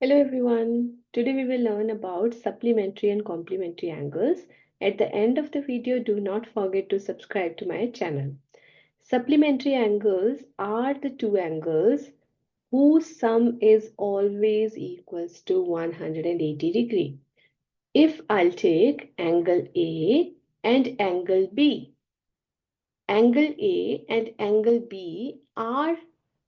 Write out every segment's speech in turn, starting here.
Hello everyone. Today we will learn about supplementary and complementary angles. At the end of the video, do not forget to subscribe to my channel. Supplementary angles are the two angles whose sum is always equals to 180 degree. If I'll take angle A and angle B, angle A and angle B are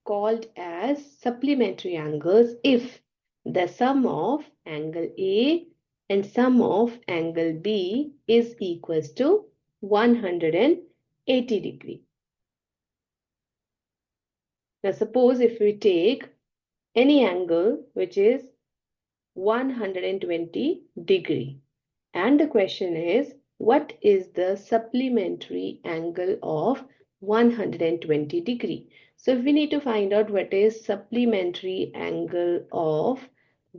called as supplementary angles if the sum of angle A and sum of angle B is equals to 180 degree. Now suppose if we take any angle which is 120 degree, and the question is, what is the supplementary angle of 120 degree? So if we need to find out what is supplementary angle of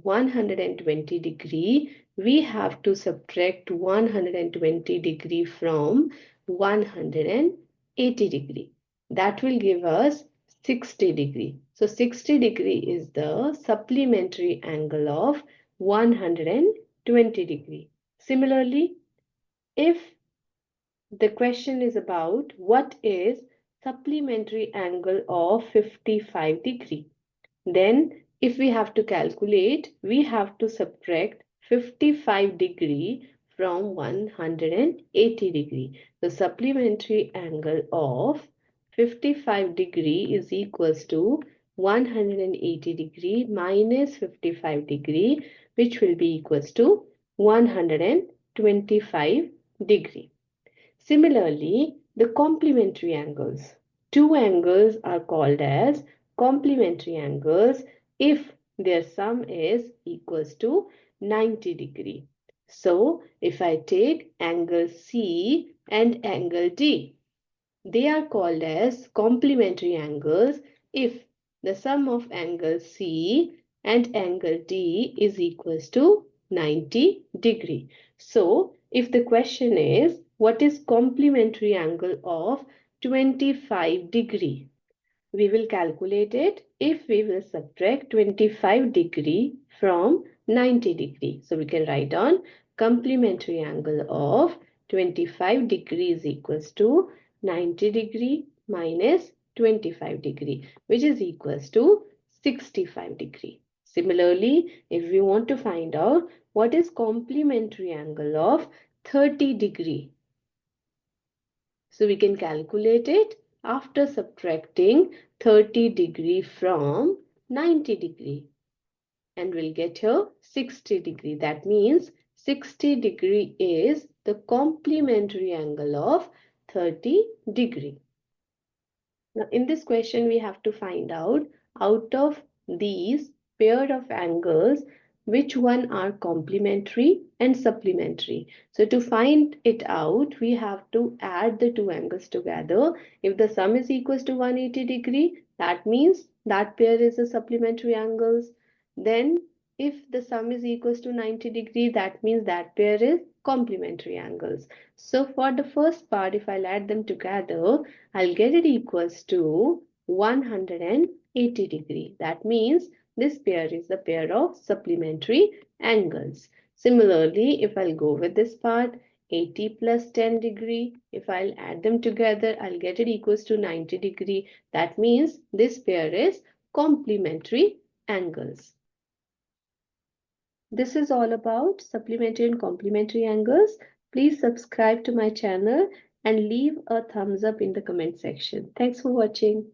120 degree, we have to subtract 120 degree from 180 degree. That will give us 60 degree. So 60 degree is the supplementary angle of 120 degree. Similarly, if the question is about what is supplementary angle of 55 degree, then if we have to calculate, we have to subtract 55 degree from 180 degree. The supplementary angle of 55 degree is equals to 180 degree minus 55 degree, which will be equals to 125 degree. Similarly, the complementary angles. Two angles are called as complementary angles if their sum is equals to 90 degree. So, if I take angle C and angle D, they are called as complementary angles if the sum of angle C and angle D is equals to 90 degree. So, if the question is, what is complementary angle of 25 degree? We will calculate it if we will subtract 25 degree from 90 degree. So, we can write down complementary angle of 25 degree is equals to 90 degree minus 25 degree, which is equals to 65 degree. Similarly, if we want to find out what is complementary angle of 30 degree, so we can calculate it after subtracting 30 degree from 90 degree, and we'll get here 60 degree. That means 60 degree is the complementary angle of 30 degree. Now in this question we have to find out of these pair of angles which one are complementary and supplementary. So to find it out, we have to add the two angles together. If the sum is equals to 180 degree, that means that pair is a supplementary angles. Then if the sum is equals to 90 degree, that means that pair is complementary angles. So for the first part, if I'll add them together, I'll get it equals to 180 degree. That means this pair is the pair of supplementary angles. Similarly, if I'll go with this part, 80 plus 10 degree, if I'll add them together, I'll get it equals to 90 degree. That means this pair is complementary angles. This is all about supplementary and complementary angles. Please subscribe to my channel and leave a thumbs up in the comment section. Thanks for watching.